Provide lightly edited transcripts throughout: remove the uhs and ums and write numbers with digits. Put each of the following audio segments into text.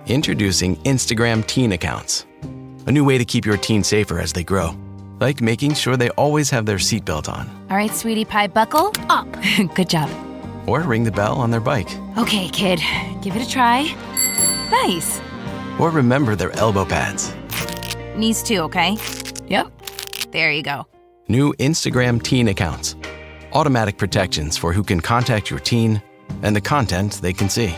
Introducing Instagram Teen Accounts, a new way to keep your teen safer as they grow, like making sure they always have their seatbelt on. All right, sweetie pie, buckle up. Good job. Or ring the bell on their bike. Okay, kid, give it a try. Nice. Or remember their elbow pads. Knees too, okay? Yep. There you go. New Instagram Teen Accounts. Automatic protections for who can contact your teen and the content they can see.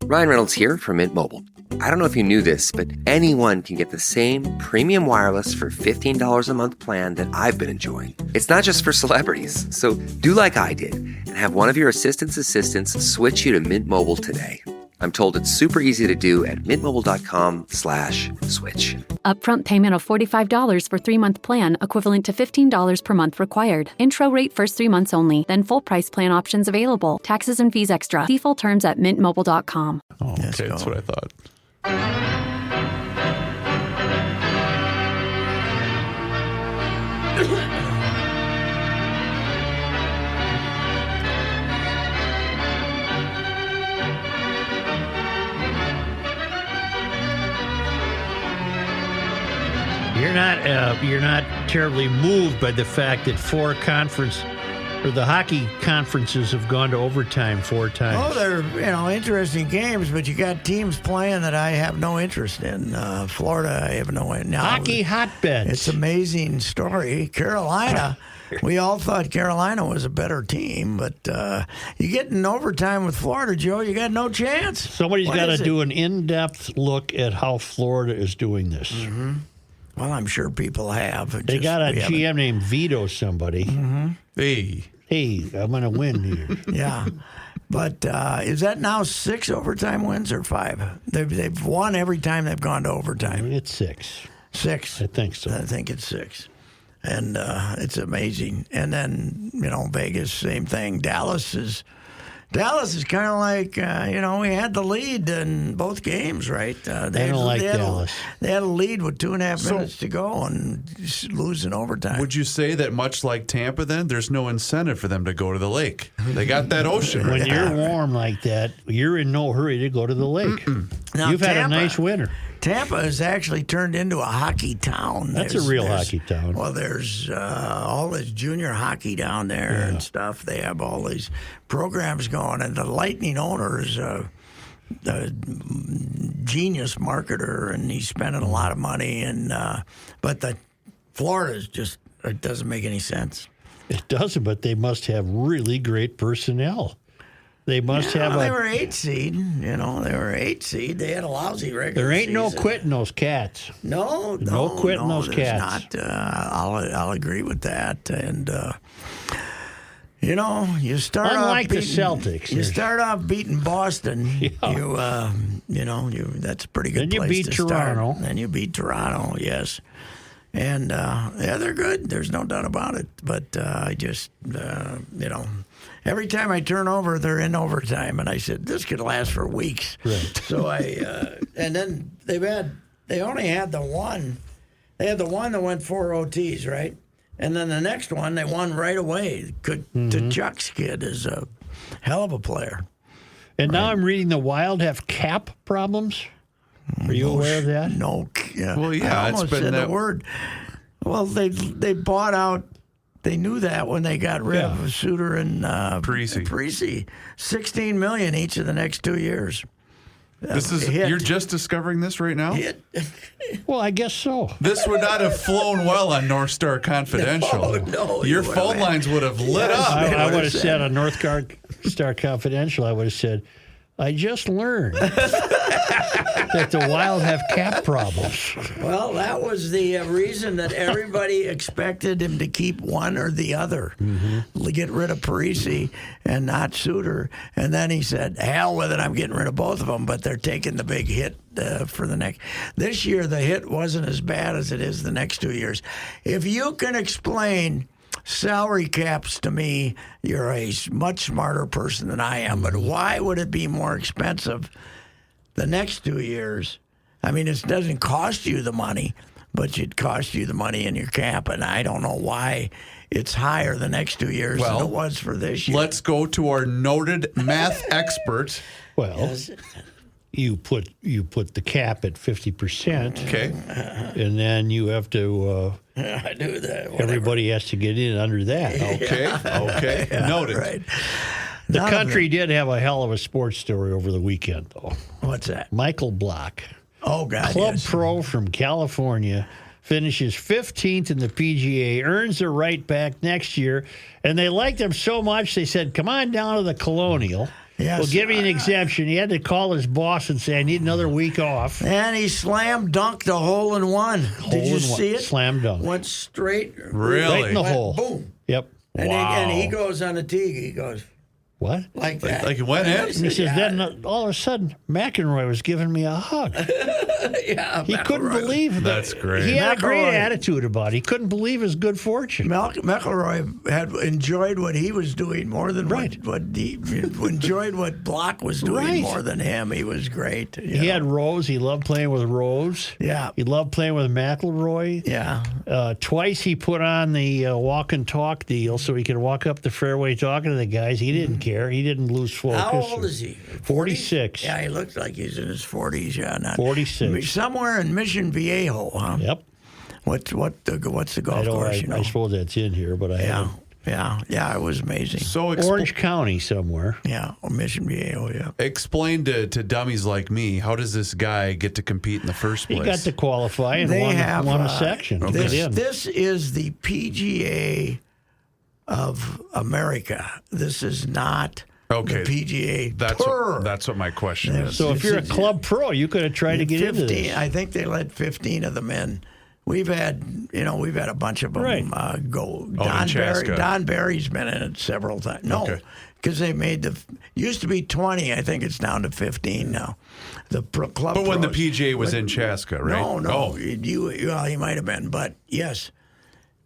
Ryan Reynolds here from Mint Mobile. I don't know if you knew this, but anyone can get the same premium wireless for $15 a month plan that I've been enjoying. It's not just for celebrities. So do like I did and have one of your assistants switch you to Mint Mobile today. I'm told it's super easy to do at mintmobile.com/switch. Upfront payment of $45 for 3-month plan, equivalent to $15 per month required. Intro rate first 3 months only, then full price plan options available. Taxes and fees extra. See full terms at mintmobile.com. Oh, okay, that's what I thought. You're not terribly moved by the fact that the hockey conferences have gone to overtime 4 times. Oh, they're interesting games, but you got teams playing that I have no interest in. Florida, I have no interest. Hockey hotbeds. It's an amazing story. Carolina, we all thought Carolina was a better team, but you get in overtime with Florida, Joe, you got no chance. Somebody's got to do an in-depth look at how Florida is doing this. Mm-hmm. Well, I'm sure people have. They got a GM named Vito somebody. Mm-hmm. Hey, I'm going to win here. Yeah. But is that now 6 overtime wins or 5? They've won every time they've gone to overtime. It's 6. 6? I think so. I think it's 6. And it's amazing. And then, Vegas, same thing. Dallas is kind of like, we had the lead in both games, right? They don't like Dallas. They had a lead with 2.5 minutes to go and lose in overtime. Would you say that much like Tampa then, there's no incentive for them to go to the lake? They got that ocean. When you're warm like that, you're in no hurry to go to the lake. Now, You've had a nice winter. Tampa has actually turned into a hockey town. That's a real hockey town. Well, there's all this junior hockey down there and stuff. They have all these programs going, and the Lightning owner is a genius marketer, and he's spending a lot of money. But the Florida's just it doesn't make any sense. It doesn't, but they must have really great personnel. They must have. They were 8 seed. They were 8 seed. They had a lousy regular There ain't season. no quitting those cats. No quitting those cats. Not. I'll agree with that. And you start unlike off beating, the Celtics. You start off beating Boston. Yeah. That's a pretty good then place you beat to Toronto. start. Then you beat Toronto. Yes. And they're good. There's no doubt about it. But I just every time I turn over, they're in overtime, and I said this could last for weeks. Right. So and then they only had the one. They had the one that went 4 OTs, right? And then the next one they won right away. Chuck's kid is a hell of a player. And now I'm reading the Wild have cap problems. Are you aware of that? No. Yeah. Well, yeah, I almost it's been said that the word. Well, they bought out. They knew that when they got rid of Suter and Parisi. $16 million each of the next 2 years. You're just discovering this right now? Well, I guess so. This would not have flown well on North Star Confidential. No, your phone lines would have lit up. I would have said on North Star Confidential, I would have said, I just learned that the Wild have cap problems. Well, that was the reason that everybody expected him to keep one or the other. Mm-hmm. Get rid of Parisi and not Suter. And then he said, hell with it, I'm getting rid of both of them, but they're taking the big hit for the next. This year, the hit wasn't as bad as it is the next 2 years. If you can explain salary caps to me, you're a much smarter person than I am. But why would it be more expensive the next 2 years? I mean, it doesn't cost you the money, but it costs you the money in your cap. And I don't know why it's higher the next 2 years than it was for this year. Let's go to our noted math expert. Well, yes. you put the cap at 50%. Okay. And then you have to. I do that. Whatever. Everybody has to get in under that. Okay. Yeah, Noted. Right. The None of country them- did have a hell of a sports story over the weekend, though. What's that? Michael Block, Oh, God. club yes. pro from California, finishes 15th in the PGA, earns the right back next year, and they liked him so much they said, "Come on down to the Colonial. Yes. We'll give you an exemption." He had to call his boss and say, "I need another week off." And he slam dunked a hole in one. Did you see it? Slam dunk. Went straight. Really? Right in the Went hole. Boom. Yep. And he goes on the tee. He goes What? like that. Like it went in? And he says, then all of a sudden, McEnroy was giving me a hug. Yeah, He couldn't McElroy. believe that. That's great. He had a great McElroy. attitude about it. He couldn't believe his good fortune. McElroy had enjoyed what he was doing more than Right. what he enjoyed what Block was doing Right. more than him. He was great. He had Rose. He loved playing with Rose. Yeah. He loved playing with McElroy. Yeah. Twice he put on the walk and talk deal so he could walk up the fairway talking to the guys. He didn't care. He didn't lose focus. How old is he? 46. Yeah, he looks like he's in his 40s. Yeah, not 46. Somewhere in Mission Viejo, huh? Yep. What's the golf I course? I suppose that's in here, but I Yeah, haven't. yeah. It was amazing. So Orange County somewhere. Yeah, Mission Viejo. Yeah. explain to dummies like me, how does this guy get to compete in the first place? He got to qualify and They won have a section. to This, get in. this is the PGA of America. This is not Okay. the PGA That's Tour. that's what my question is. So if you're a club pro, you could have tried to get into 15, this. I think they let 15 of them in. We've had a bunch of them Right. go. Oh, in Chaska. Don Barry's been in it several times. No, Okay. because they made used to be 20. I think it's down to 15 now. The club. But when the pros. PGA was in Chaska, right? No. Oh. He might have been, but yes.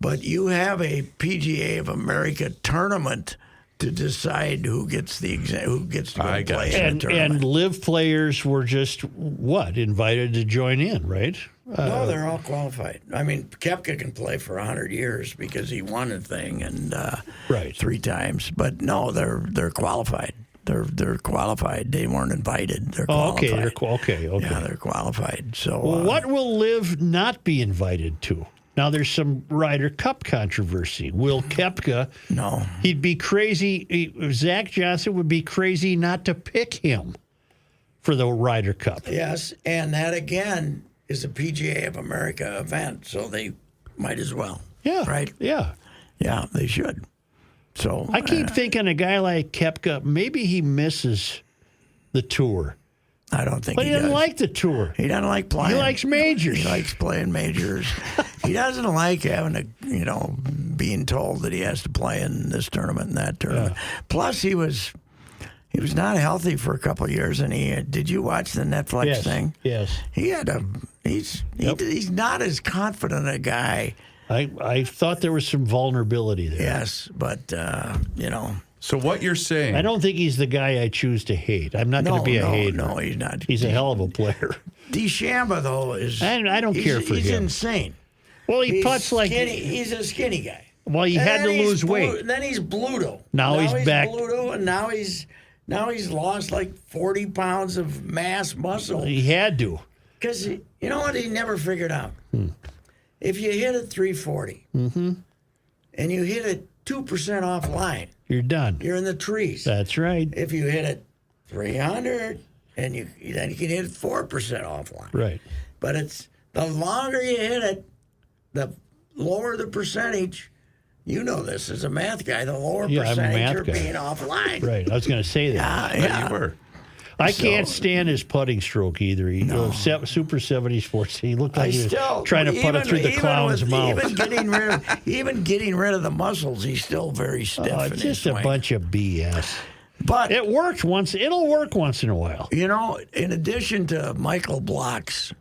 But you have a PGA of America tournament to decide who gets to go I got play you. in the And tournament. live players were just invited to join in, right? No, they're all qualified. I mean, Koepka can play for 100 years because he won a thing and Right. 3 times. But no, they're qualified. They're qualified. They weren't invited. They're Oh, qualified. okay. Yeah, they're qualified. So Well, what will Liv not be invited to? Now, there's some Ryder Cup controversy. Will Koepka? No. He'd be crazy. Zach Johnson would be crazy not to pick him for the Ryder Cup. Yes, and that again is a PGA of America event, so they might as well. Yeah. Right? Yeah. Yeah, they should. So I keep thinking a guy like Koepka, maybe he misses the tour. I don't think But he he doesn't does. like the tour. He doesn't like playing. He likes majors. He likes playing majors. He doesn't like having to, being told that he has to play in this tournament and that tournament. Plus, he was not healthy for a couple of years. And did you watch the Netflix Yes. thing? Yes. He's not as confident a guy. I thought there was some vulnerability there. Yes, but So what you're saying? I don't think he's the guy I choose to hate. I'm not going to be a hater. No, he's not. He's a hell of a player. DeChambeau, though, is. I don't care for he's him. insane. Well, he He's putts like. skinny. He's a skinny guy. Well, he And had to then he's lose weight. Then he's Bluto. Now he's back. Bluto, and now he's lost like 40 pounds of mass muscle. He had to. Because you know what he never figured out? If you hit it 340 and you hit it 2% off line, You're done. you're in the trees. That's right. If you hit it 300 and then you can hit it 4% offline. Right. But it's the longer you hit it, the lower the percentage. You know this as a math guy. The lower Yeah, I'm a percentage math you're guy. being offline. Right. I was going to say that. Yeah. You were. I can't stand his putting stroke either. He Super 70 Sports. He looked like he was trying to put it through the clown's mouth. Even getting rid of the muscles, he's still very stiff. in It's his just a swing. bunch of BS. But It worked once. It'll work once in a while. in addition to Michael Block's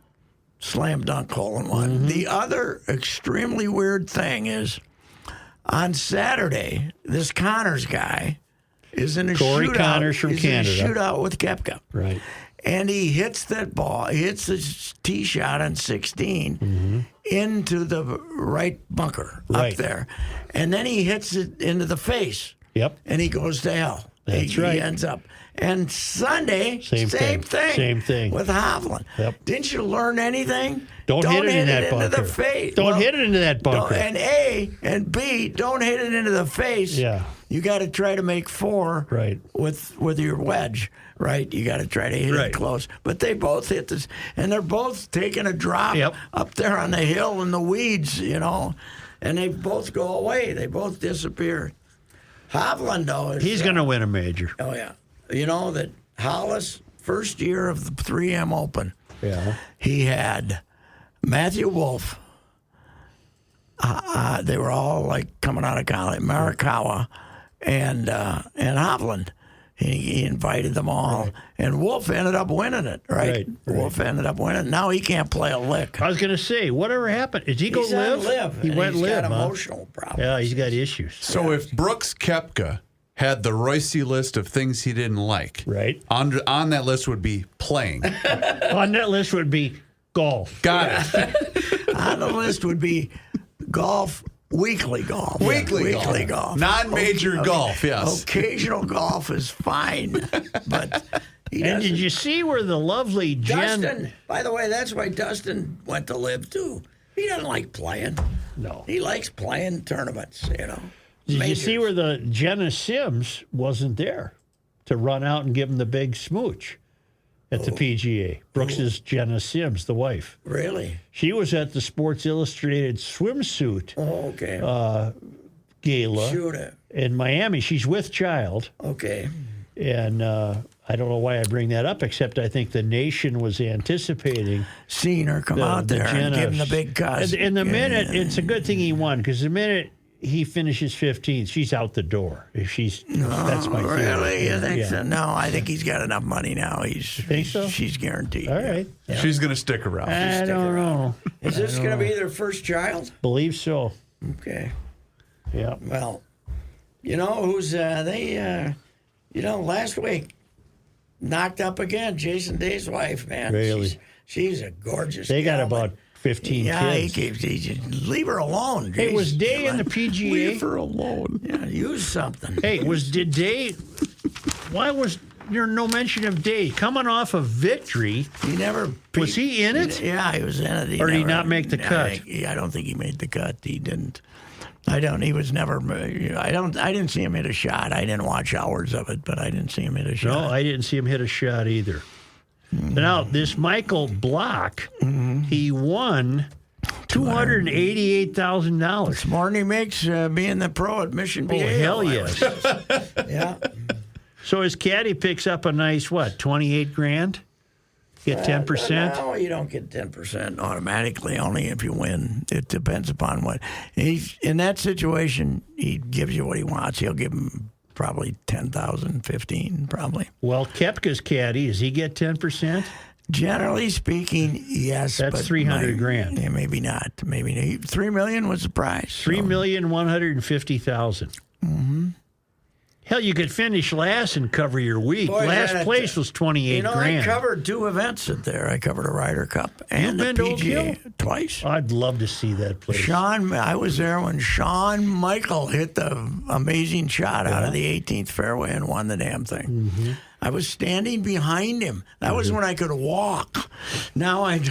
slam dunk hole in one, the other extremely weird thing is on Saturday, this Connors guy is in a Corey shootout. Connors from he's in a Canada. shootout with Koepka. Right. And he hits that ball, he hits the tee shot on 16 into the right bunker Right. up there. And then he hits it into the face. Yep. And he goes to hell. That's right. He ends up. And Sunday, same thing. Same thing. With Hovland. Yep. Didn't you learn anything? Don't hit it in that into bunker. the face. Don't hit it into that bunker. And A and B, don't hit it into the face. Yeah. You got to try to make 4 Right. with your wedge, right? You got to try to hit it close. But they both hit this, and they're both taking a drop up there on the hill in the weeds, and they both go away. They both disappear. Hovland, though, he's going to win a major. Oh, yeah. You know that Hollis, first year of the 3M Open, he had Matthew Wolff. They were all like coming out of college, Morikawa and Hovland. He invited them all, and Wolff ended up winning it. Right. Wolff ended up winning. Now he can't play a lick. I was going to say, whatever happened? Did he go live? He went live. He's got emotional problems. Yeah, he's got issues. So if Brooks Koepka had the Reusse list of things he didn't like, on that list would be playing. On that list would be golf. Got it. On the list would be golf. Weekly golf. Weekly golf. Non-major golf, yes. Occasional golf is fine, but he doesn't. And did you see where the lovely Jen... Dustin, by the way, that's why Dustin went to live, too. He doesn't like playing. No. He likes playing tournaments, Did you see where the Jenna Sims wasn't there to run out and give him the big smooch at the PGA? Brooks's Jenna Sims, the wife. Really? She was at the Sports Illustrated swimsuit gala in Miami. She's with child. Okay. And I don't know why I bring that up, except I think the nation was anticipating seeing her come out there and give him the big cuss. And the minute, it's a good thing he won, because the minute he finishes 15th, she's out the door. That's my theory. Really? You think so? No, I think he's got enough money now. Think so? She's guaranteed. All right. Yeah. She's going to stick around. I don't know. Is this going to be their first child? Believe so. Okay. Yeah. Well, you know who's last week knocked up again. Jason Day's wife, man. Really? She's a gorgeous. They got gal, about 15 kids. He just leave her alone. Hey, was Day in the PGA? Leave her alone. Yeah, use something. Hey, did Day? Why was there no mention of Day coming off of victory? He never was he in it? Yeah, he was in it. Or did he not make the cut? I don't think he made the cut. He didn't. I don't. He was never. I didn't see him hit a shot. I didn't watch hours of it, but I didn't see him hit a shot. No, I didn't see him hit a shot either. Now, this Michael Block, he won $288,000. It's more than he makes being the pro at Mission BA. Oh, hell yes. Yeah. So his caddy picks up a nice, $28,000? Get 10%? No, you don't get 10% automatically, only if you win. It depends upon what. He's in that situation, he gives you what he wants. He'll give him probably 10,000, 15, probably. Well, Koepka's caddy, does he get 10%? Generally speaking, yes. That's $300,000. Yeah, maybe not. Maybe not. $3 million was the prize. $3,150,000. Mm-hmm. Hell, you could finish last and cover your week. Boy, last place was $28,000. I covered 2 events there. I covered a Ryder Cup and the PGA twice. I'd love to see that place. I was there when Shawn Michael hit the amazing shot out of the 18th fairway and won the damn thing. Mm-hmm. I was standing behind him. That was when I could walk. Now I'd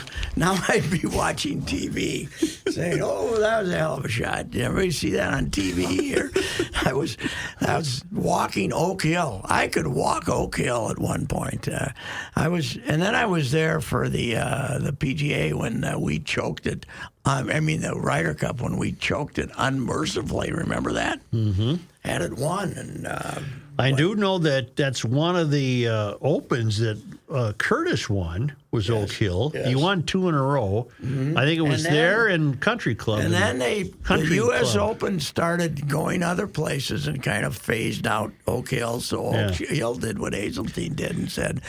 be watching TV, saying, "Oh, that was a hell of a shot." Did everybody see that on TV here? I was walking Oak Hill. I could walk Oak Hill at one point. And then I was there for the PGA when we choked it. The Ryder Cup when we choked it unmercifully. Remember that? Mm-hmm. Had it won and. I do know that's one of the Opens that Curtis won was Oak Hill. Yes. He won 2 in a row. Mm-hmm. I think it was there and Country Club. And then the U.S. Open started going other places and kind of phased out Oak Hill. So Oak Hill did what Hazeltine did and said,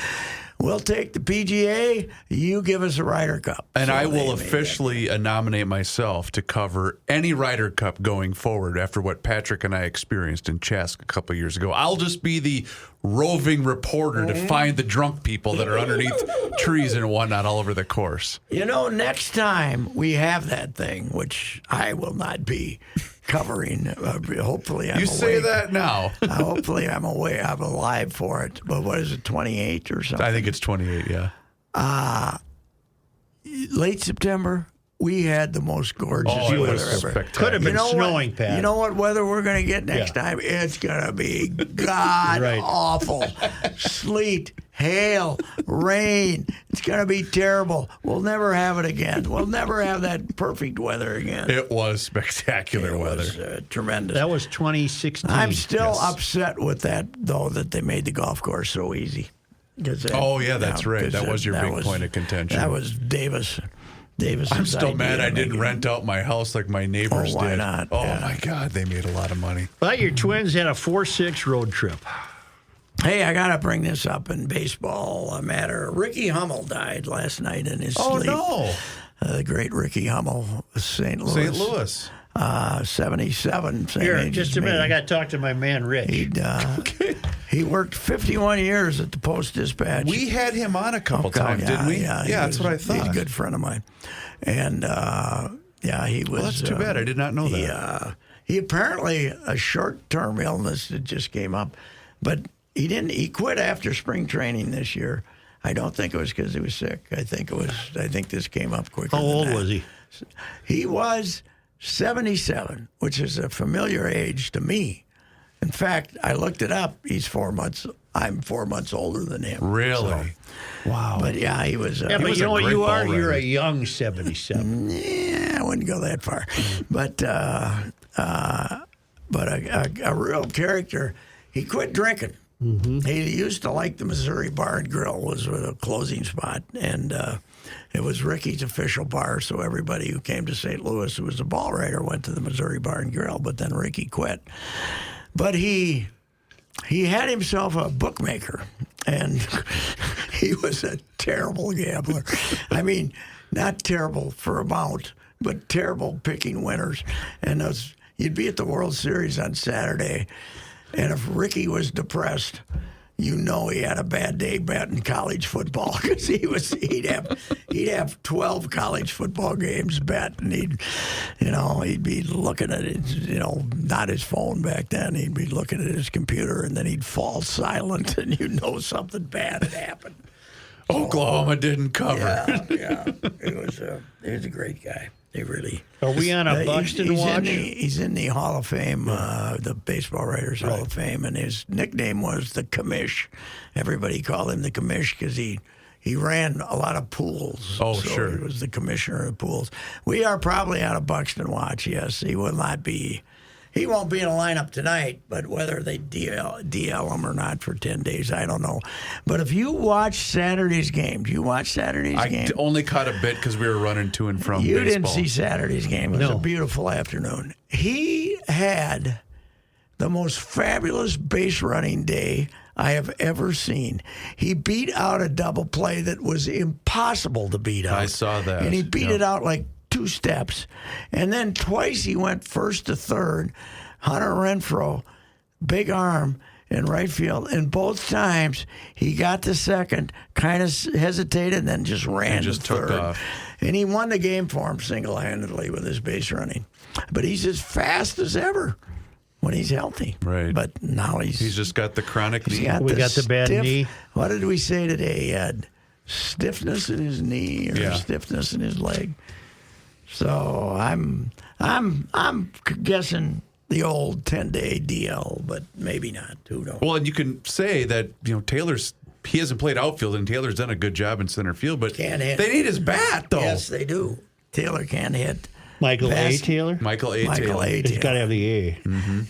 "We'll take the PGA. You give us a Ryder Cup." And I will officially nominate myself to cover any Ryder Cup going forward after what Patrick and I experienced in Chask a couple of years ago. I'll just be the roving reporter to find the drunk people that are underneath trees and whatnot all over the course. Next time we have that thing, which I will not be, covering. Hopefully, I'm You awake. say that now. Hopefully, I'm alive for it. But what is it, 28 or something? I think it's 28, yeah. Late September. We had the most gorgeous it was weather ever. spectacular. Could have been snowing, what, Pat. You know what weather we're going to get next time? It's going to be god Right. awful. Sleet, hail, rain. It's going to be terrible. We'll never have it again. We'll never have that perfect weather again. It was spectacular It weather. was tremendous. That was 2016. I'm still Yes. upset with that, though, that they made the golf course so easy. Oh, yeah, that's right. That was your big point of contention. That was Davis. I'm still mad I didn't make it. rent out my house like my neighbors why did. not? Oh, Yeah. my God, they made a lot of money. But your Twins had a 4-6 road trip. Hey, I got to bring this up in baseball matter. Ricky Hummel died last night in his Oh, sleep. no. The great Ricky Hummel, St. Louis. St. Louis. 77. Same Here, age just as a minute. me. I got to talk to my man, Rich. He worked 51 years at the Post-Dispatch. We had him on a couple times, didn't we? Yeah, that's what I He's a thought. good friend of mine. And, he was... Well, that's too bad. I did not know that. He apparently, a short-term illness that just came up, but he quit after spring training this year. I don't think it was because he was sick. I think this came up quicker. How than old that. was he? He was 77, which is a familiar age to me. In fact, I looked it up. I'm 4 months older than him. Really? Wow. But yeah, he was. Yeah, but was you a know what great you ball are? You're rider. a young 77. Yeah, I wouldn't go that far. But a real character. He quit drinking. Mm-hmm. He used to like the Missouri Bar and Grill was a closing spot, and it was Ricky's official bar. So everybody who came to St. Louis who was a ball writer went to the Missouri Bar and Grill. But then Ricky quit. But he had himself a bookmaker, and he was a terrible gambler. I mean, not terrible for amount, but terrible picking winners. And you'd be at the World Series on Saturday, and if Ricky was depressed, you know he had a bad day betting college football because he'd have 12 college football games bet, and he'd be looking at it, not his phone back then. He'd be looking at his computer, and then he'd fall silent, and something bad had happened. Oklahoma didn't cover. Yeah. He was a great guy. They really. Are we on a Buxton watch? He's in the Hall of Fame, the Baseball Writers Hall of Fame, and his nickname was the Commish. Everybody called him the Commish because he ran a lot of pools. Oh, so sure. He was the commissioner of pools. We are probably on a Buxton watch, yes. He will not be. He won't be in a lineup tonight, but whether they DL him or not for 10 days, I don't know. But if you watch Saturday's game, do you watch Saturday's game? I only caught a bit because we were running to and from You baseball. didn't see Saturday's game. It was a beautiful afternoon. He had the most fabulous base running day I have ever seen. He beat out a double play that was impossible to beat out. I saw that. And he beat it out like 2 steps. And then twice he went first to third. Hunter Renfroe, big arm in right field. And both times he got to second, kind of hesitated, and then just ran just to took third. off. And he won the game for him single-handedly with his base running. But he's as fast as ever when he's healthy. Right. But now he's just got the chronic knee. We got the bad knee. What did we say today? He had stiffness in his knee or Yeah. stiffness in his leg. So I'm guessing the old 10-day DL, but maybe not. Who knows? Well, and you can say that he hasn't played outfield, and Taylor's done a good job in center field, but Can't hit. they need his bat, though. Yes, they do. Taylor can't hit. Michael A. Taylor? Michael A. Taylor. He's got to have the A.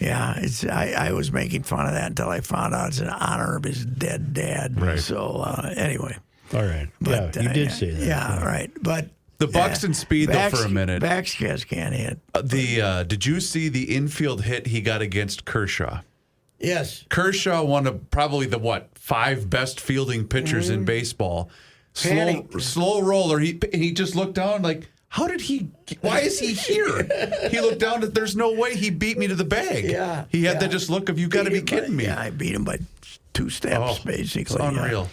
Yeah, I was making fun of that until I found out it's in honor of his dead dad. Right. So anyway. All right. But, you did say that. Yeah, right. But The Buxton speed, though, for a minute. Backscatch can't hit. Did you see the infield hit he got against Kershaw? Yes. Kershaw, one of probably the 5 best fielding pitchers in baseball. Slow roller. He just looked down like, why is he here? He looked down at, there's no way he beat me to the bag. Yeah. He had that just look of, you got to be kidding me. Yeah, I beat him by 2 steps, basically. It's unreal.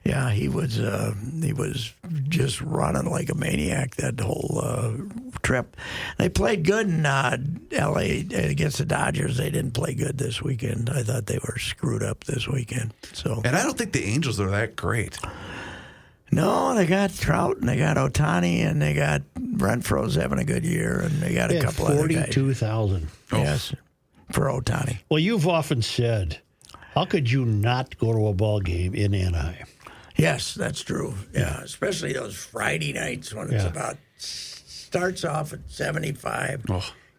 Yeah, he was just running like a maniac that whole trip. They played good in L.A. against the Dodgers. They didn't play good this weekend. I thought they were screwed up this weekend. So, And I don't think the Angels are that great. no, they got Trout and they got Ohtani and they got Renfro's having a good year and they got a couple other guys. 42,000. Yes, for Ohtani. Well, you've often said, how could you not go to a ball game in Anaheim? Yes, that's true. Yeah, especially those Friday nights when it's starts off at 75,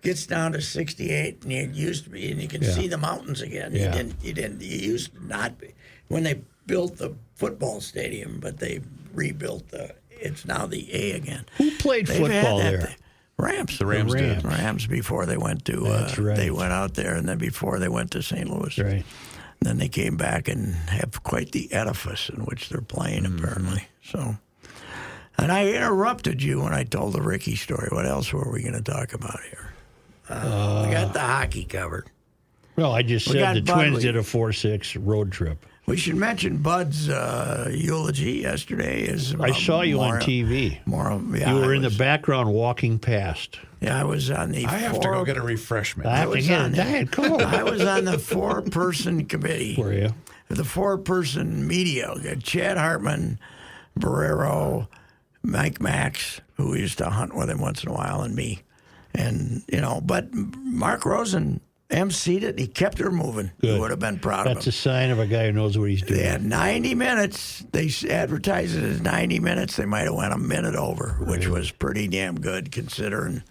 gets down to 68, and it used to be, and you can see the mountains again. Yeah. You used to not be when they built the football stadium, but they rebuilt it's now the A again. Who played They've football had that there? Rams. The Rams did. Rams. Rams before they went to That's right. they went out there, and then before they went to St. Louis. Right. Then they came back and have quite the edifice in which they're playing, apparently. So, and I interrupted you when I told the Ricky story. What else were we going to talk about here? We got the hockey covered. Well, I just We said the got Twins Bud. did a 4-6 road trip. We should mention Bud's eulogy yesterday. I saw you on TV. You were in the background walking past. Yeah, I was on the. I have to go get a refreshment. I have to was get on a it. diet Coke. I was on the 4-person committee. Were you? The 4-person media. We had Chad Hartman, Barrero, Mike Max, who used to hunt with him once in a while, and me. And, but Mark Rosen emceed it. He kept her moving. Good. You would have been proud That's of a him. sign of a guy who knows what he's doing. They had 90 minutes. They advertised it as 90 minutes. They might have went a minute over, which was pretty damn good considering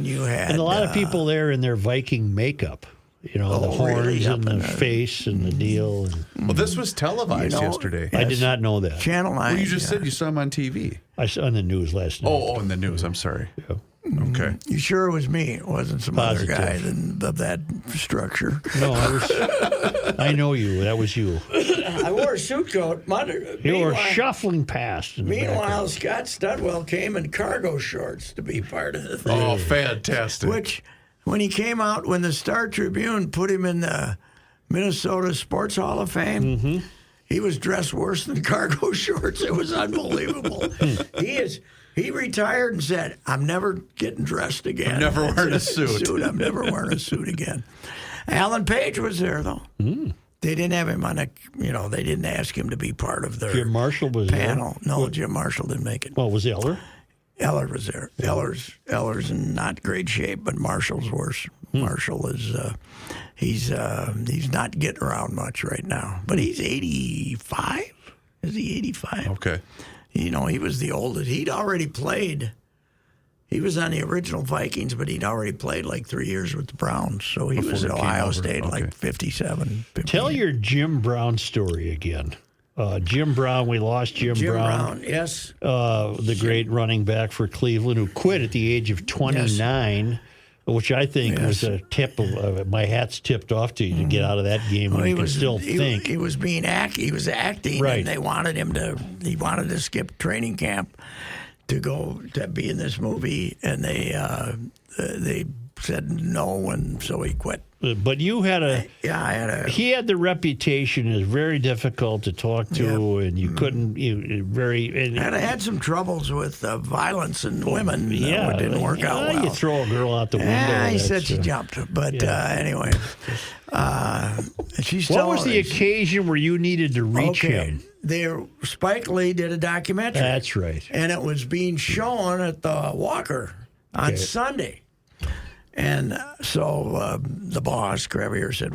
you had. And a lot of people there in their Viking makeup. The horns really? and the face and the deal. And Well, this was televised yesterday. I did not know that. Channel 9. Well, you just said you saw him on TV. I saw on the news last night. Oh, in the news. I'm sorry. Yeah. Okay. You sure it was me? It wasn't some Positive. other guy of that structure. No, I know you. That was you. I wore a suit coat. You were shuffling past. In the Meanwhile, background. Scott Studwell came in cargo shorts to be part of the thing. Oh, fantastic. Which, when he came out, when the Star Tribune put him in the Minnesota Sports Hall of Fame, he was dressed worse than cargo shorts. It was unbelievable. He retired and said, "I'm never getting dressed again. I'm never wearing a suit. I'm never wearing a suit again." Alan Page was there though. They didn't have him on a. They didn't ask him to be part of their Jim Marshall was panel. there. No, Jim Marshall didn't make it. Well, was Eller? Eller was there. Eller's in not great shape, but Marshall's worse. Marshall is he's not getting around much right now. But he's 85. Is he 85? Okay. He was the oldest. He'd already played. He was on the original Vikings, but he'd already played like 3 years with the Browns. So he Before was at he came Ohio over. State Okay. like 57. 58. Tell your Jim Brown story again. Jim Brown, we lost Jim Brown. Yes. The great running back for Cleveland who quit at the age of 29, which I think was a tip of my hat's tipped off to you to get out of that game when you can still think. He was he was acting, Right. and they wanted him to. He wanted to skip training camp to go to be in this movie, and they said no, and so he quit. But you had he had the reputation as very difficult to talk to, and you couldn't. And I had some troubles with violence and women. Yeah, it didn't work out well. You throw a girl out the window. He said that's, she jumped, but anyway, she's still. What was the occasion where you needed to reach him? Spike Lee did a documentary. That's right. And it was being shown at the Walker on Sunday. And so the boss, Crevier, said,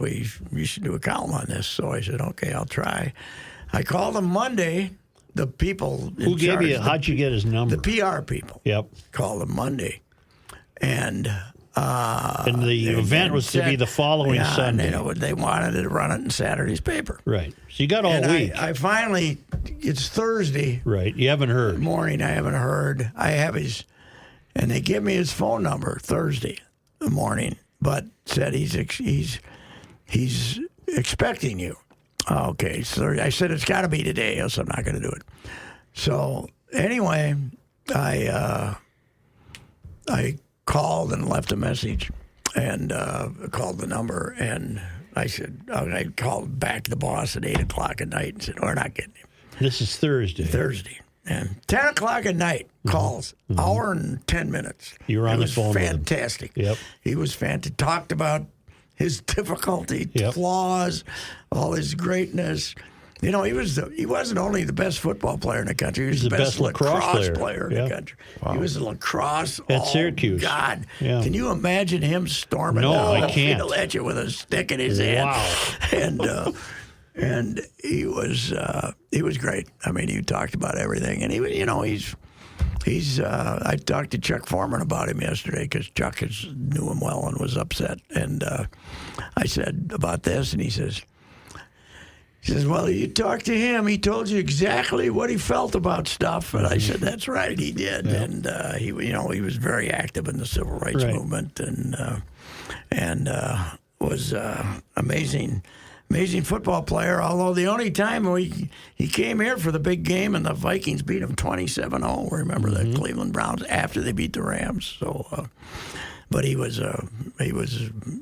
you should do a column on this. So I said, okay, I'll try. I called him Monday. The people Who gave you? How'd you get his number? The PR people. Yep. Called him Monday. And the event was to be the following Sunday. And they wanted to run it in Saturday's paper. Right. So you got all week. I finally, it's Thursday. Right. You haven't heard. Morning, I haven't heard. I have his, and they give me his phone number Thursday morning, but said he's expecting you. Okay, so I said it's got to be today, else I'm not going to do it. So anyway, I called and left a message, and called the number, and I said I called back the boss at 8:00 at night and said, we're not getting him. This is Thursday. And 10 o'clock at night calls, hour and 10 minutes. You were on the phone with him. Fantastic. Yep. He was fantastic. Talked about his difficulty, Yep. flaws, all his greatness. You know, he wasn't only the best football player in the country. He was the best lacrosse player in the country. Wow. He was a lacrosse At Syracuse. God, Yeah. Can you imagine him storming down the field at you with a stick in his hand? Wow. And he was great. I mean, he talked about everything, and he's. I talked to Chuck Foreman about him yesterday because Chuck knew him well and was upset. And I said about this, and he says, well, you talked to him. He told you exactly what he felt about stuff. And I said, that's right, he did. Yeah. And he was very active in the civil rights movement, and was amazing football player. Although the only time he came here for the big game and the Vikings beat him 27-0. Remember the Cleveland Browns after they beat the Rams. So. But he was an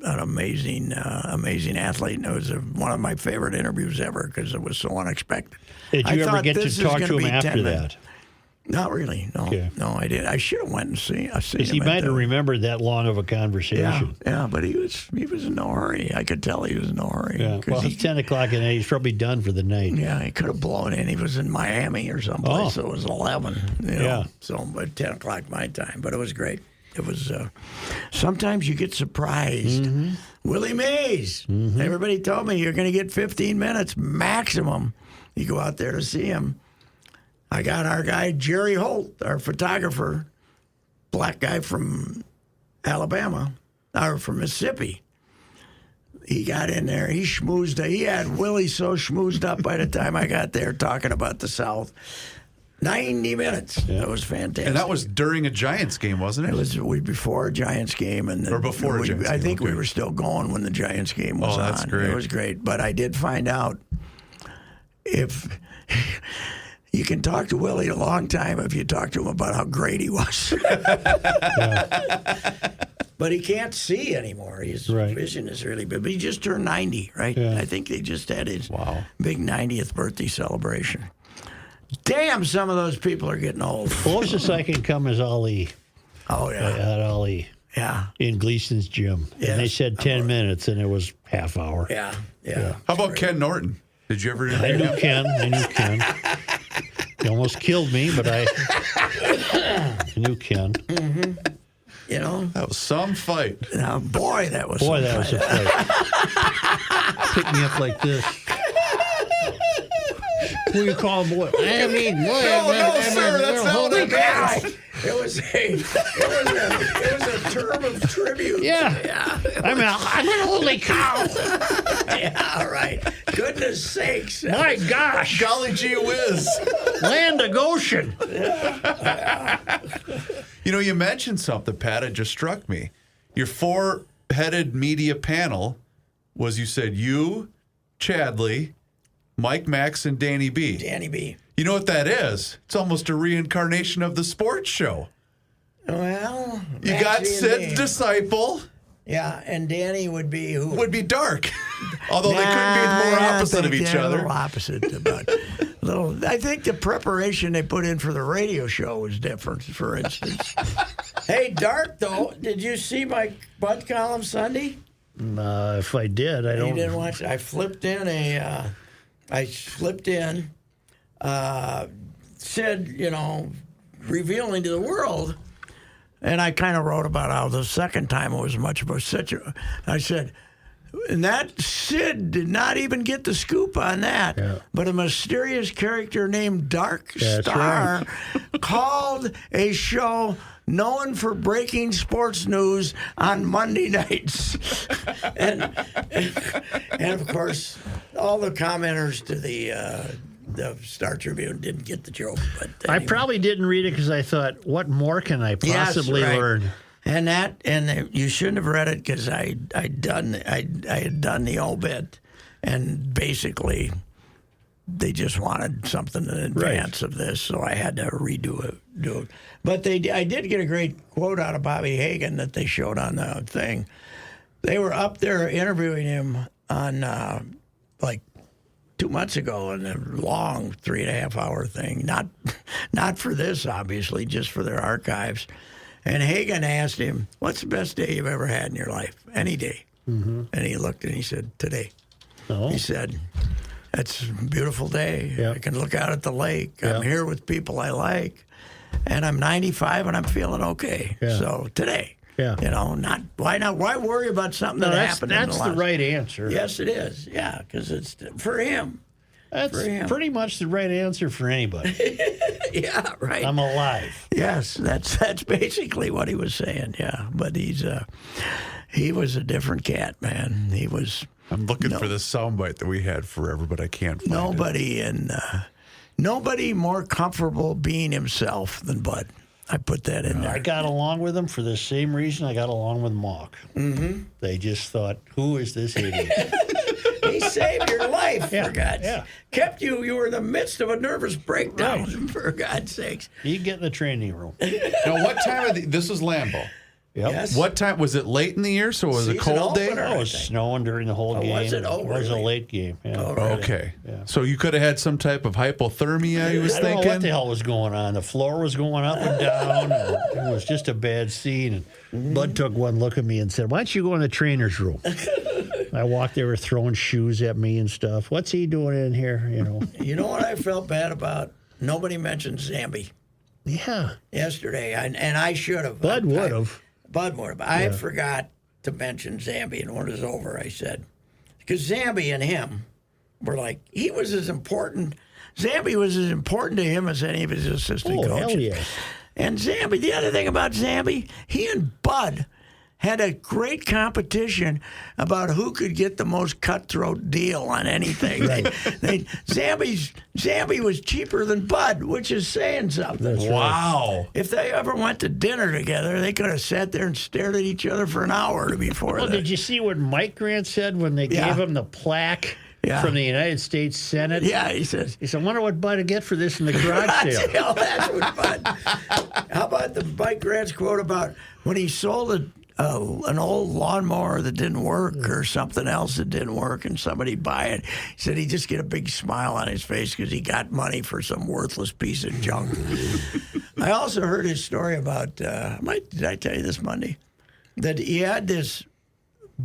amazing athlete, and it was one of my favorite interviews ever because it was so unexpected. Did you ever get to talk to him after that? Not really. No, okay. No, I did. I should have went and seen him. He might have remembered that long of a conversation. Yeah, but he was in no hurry. I could tell he was in no hurry. Yeah. Well, it's 10 o'clock at night. He's probably done for the night. Yeah, he could have blown in. He was in Miami or someplace. So it was 11. Yeah. So, but 10 o'clock my time. But it was great. It was. Sometimes you get surprised. Willie Mays. Everybody told me you're going to get 15 minutes maximum. You go out there to see him. I got our guy Jerry Holt, our photographer, black guy from Alabama, or from Mississippi. He got in there. He schmoozed. He had Willie so schmoozed up by the time I got there talking about the South. 90 minutes. Yeah. That was fantastic. And that was during a Giants game, wasn't it? It was a week before a Giants game. Or before a Giants game. I think we were still going when the Giants game was on. Oh, that's great. It was great. But I did find out if you can talk to Willie a long time if you talk to him about how great he was. But he can't see anymore. His vision is really big. But he just turned 90, right? Yeah. I think they just had his big 90th birthday celebration. Damn, some of those people are getting old. Closest I can come is Ali. Oh, yeah. At Ali. Yeah. In Gleason's gym. Yes. And they said 10 minutes, and it was half hour. Yeah. How about Ken Norton? Did you ever I knew Ken. He almost killed me, but I knew Ken. Mm-hmm. You know? That was some fight. Now, boy, that was a fight. Pick me up like this. Who you call boy? I mean, boy. No, sir, that's not what I meant. It was a term of tribute. Yeah. I'm an holy cow. Yeah, right. Goodness sakes. My gosh. Golly gee whiz. Land of Goshen. You know, you mentioned something, Pat. It just struck me. Your four-headed media panel was, you said, you, Chadley, Mike Max, and Danny B. Danny B. You know what that is? It's almost a reincarnation of the sports show. Well, you got Sid's disciple. Yeah, and Danny would be who? Would be dark. Although they couldn't be more opposite of each other. A little opposite. I think the preparation they put in for the radio show was different, for instance. Hey, Dark, though, did you see my butt column Sunday? If I did, I don't. You didn't watch it? I flipped in Sid, revealing to the world. And I kind of wrote about how the second time it was much of a situation. I said, and that Sid did not even get the scoop on that. Yeah. But a mysterious character named Dark Star called a show known for breaking sports news on Monday nights. and of course, all the commenters to the Star Tribune didn't get the joke. But anyway. I probably didn't read it because I thought, what more can I possibly learn? And you shouldn't have read it because I had done the obit, and basically they just wanted something in advance of this, so I had to redo it. But I did get a great quote out of Bobby Hagan that they showed on the thing. They were up there interviewing him on 2 months ago in a long 3.5-hour thing. Not for this, obviously, just for their archives. And Hagen asked him, "What's the best day you've ever had in your life? Any day." Mm-hmm. And he looked and he said, "Today." Oh. He said, "It's a beautiful day. Yeah. I can look out at the lake. Yeah. I'm here with people I like. And I'm 95 and I'm feeling okay. Yeah. So today." Yeah. Why worry about something that happened in the That's last... the right answer. Yes, it is. Yeah, because it's for him. That's for him. pretty much the right answer for anybody. Yeah, right. I'm alive. Yes, that's basically what he was saying. Yeah, but he was a different cat, man. He was. I'm looking for the soundbite that we had forever, but I can't find it. Nobody more comfortable being himself than Bud. I put that in there. I got along with him for the same reason I got along with Mock. Mm-hmm. They just thought, "Who is this idiot?" He saved your life, for God's yeah. sake. Kept you. You were in the midst of a nervous breakdown, for God's sakes. You get in the training room. Now, what time of this was Lambeau? Yep. Yes. What time was it? Late in the year, so it was a Season cold day. opener. Oh, it was snowing during the whole game. was it? Oh, It was a really? late game. Yeah. Oh, really? Okay, Yeah. so you could have had some type of hypothermia. He was I don't thinking. know what the hell was going on. The floor was going up and down. And it was just a bad scene. And Bud took one look at me and said, "Why don't you go in the trainer's room?" I walked. They were throwing shoes at me and stuff. What's he doing in here? You know what I felt bad about? Nobody mentioned Zambi Yeah. yesterday, and I should have. Bud would have. Bud would have. I forgot to mention Zambi, and when it was over, I said, because Zambi and him were like, he was as important. Zambi was as important to him as any of his assistant Oh, coaches. hell yeah. And Zambi, the other thing about Zambi, he and Bud had a great competition about who could get the most cutthroat deal on anything. Zambi was cheaper than Bud, which is saying something. Wow. If they ever went to dinner together, they could have sat there and stared at each other for an hour before Well, that. did you see what Mike Grant said when they gave him the plaque from the United States Senate? Yeah, he says. He said, "I wonder what Bud would get for this in the garage sale." That's what Bud. How about the Mike Grant's quote about when he sold an old lawnmower that didn't work or something else that didn't work and somebody buy it? He said he'd just get a big smile on his face because he got money for some worthless piece of junk. I also heard his story about, did I tell you this Monday? That he had this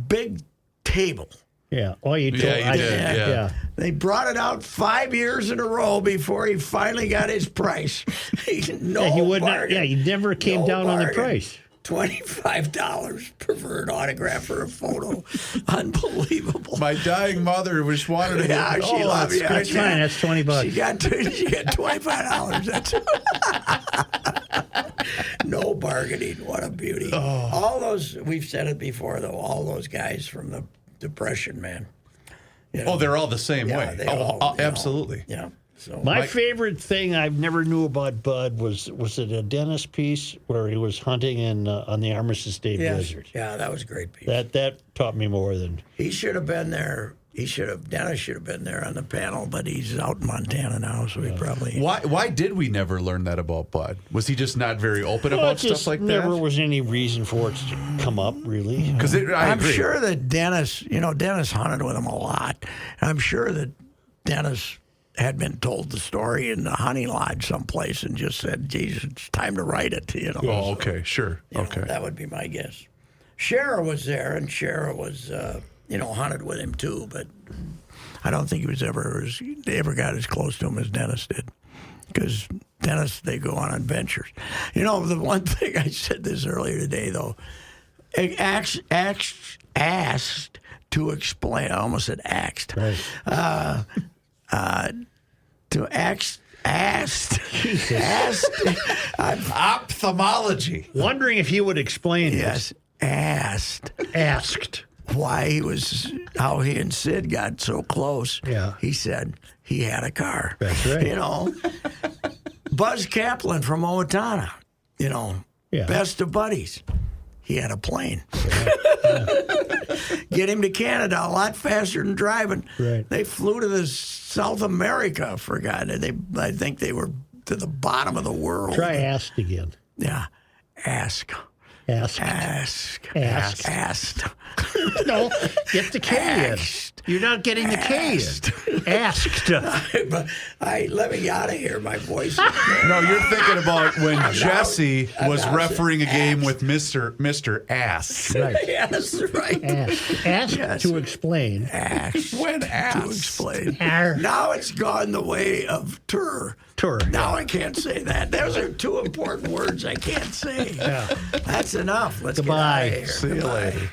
big table. Yeah. Oh, you told Yeah, you did. Yeah. They brought it out 5 years in a row before he finally got his price. He would not. Yeah, he never came down on the price. $25 for an autograph or a photo. Unbelievable. My dying mother just wanted to. Yeah, she loved you. That's fine. That's $20. She got $25. That's no bargaining. What a beauty. Oh. All those, we've said it before, though, all those guys from the Depression, man. You know, They're all the same way. they all, Absolutely. Yeah. So My favorite thing I never knew about Bud was it a Dennis piece where he was hunting on the Armistice Day blizzard. Yeah, that was a great piece. That taught me more than He should have been there. Dennis should have been there on the panel, but he's out in Montana now, so he probably. Why did we never learn that about Bud? Was he just not very open about stuff like that? Never was any reason for it to come up, really. Because I'm sure that Dennis hunted with him a lot. I'm sure that Dennis had been told the story in the hunting lodge someplace and just said, "Geez, it's time to write it." Oh, okay, sure, okay. That would be my guess. Shara was there, and Shara was, hunted with him too, but I don't think they ever got as close to him as Dennis did. Because Dennis, they go on adventures. The one thing I said this earlier today, though, asked to explain. I almost said axed. Right. Asked Ophthalmology. Wondering if he would explain yes, asked how he and Sid got so close. Yeah. He said he had a car. That's right. Buzz Kaplan from Owatonna, best of buddies. He had a plane. Get him to Canada a lot faster than driving. Right. They flew to South America, for God. I think they were to the bottom of the world. Try asked again. Yeah. Ask. Asked. No, get the K in. You're not getting the K in. Asked. Let me out of here. My voice is No, you're thinking about when Jesse was refereeing a game with Mr. Ass. Right. Yes, right. Asked to explain. When asked. To explain. Arr. Now it's gone the way of tur. Now I can't say that. Those are two important words I can't say. Yeah. That's enough. Let's Goodbye. get out of here. See you later.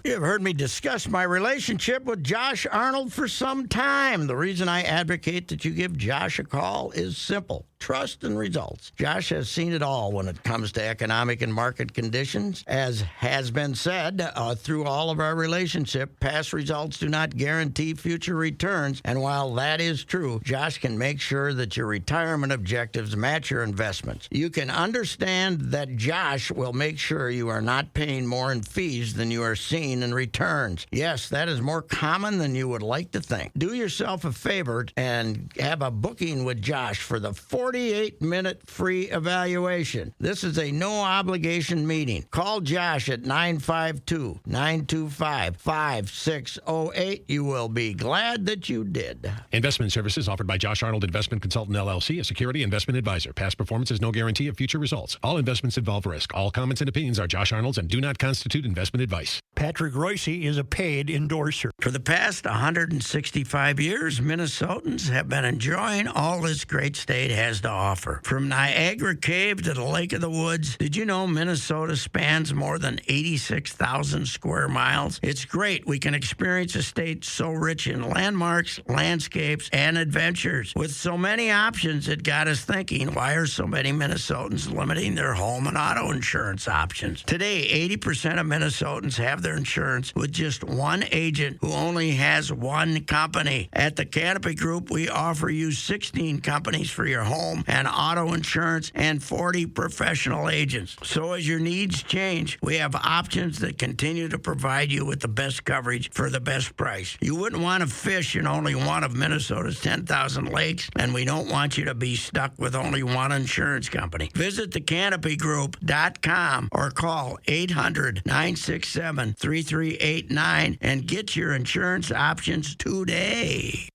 You've heard me discuss my relationship with Josh Arnold for some time. The reason I advocate that you give Josh a call is simple. Trust and results. Josh has seen it all when it comes to economic and market conditions. As has been said through all of our relationship, past results do not guarantee future returns. And while that is true, Josh can make sure that your retirement objectives match your investments. You can understand that Josh will make sure you are not paying more in fees than you are seeing in returns. Yes, that is more common than you would like to think. Do yourself a favor and have a booking with Josh for the 48-minute free evaluation. This is a no-obligation meeting. Call Josh at 952-925-5608. You will be glad that you did. Investment services offered by Josh Arnold Investment Consultant, LLC, a security investment advisor. Past performance is no guarantee of future results. All investments involve risk. All comments and opinions are Josh Arnold's and do not constitute investment advice. Patrick Reusse is a paid endorser. For the past 165 years, Minnesotans have been enjoying all this great state has to offer. From Niagara Cave to the Lake of the Woods, did you know Minnesota spans more than 86,000 square miles? It's great. We can experience a state so rich in landmarks, landscapes, and adventures. With so many options, it got us thinking, why are so many Minnesotans limiting their home and auto insurance options? Today, 80% of Minnesotans have their insurance with just one agent who only has one company. At the Canopy Group, we offer you 16 companies for your home and auto insurance and 40 professional agents. So as your needs change, we have options that continue to provide you with the best coverage for the best price. You wouldn't want to fish in only one of Minnesota's 10,000 lakes, and we don't want you to be stuck with only one insurance company. Visit thecanopygroup.com or call 800-967-3389 and get your insurance options today.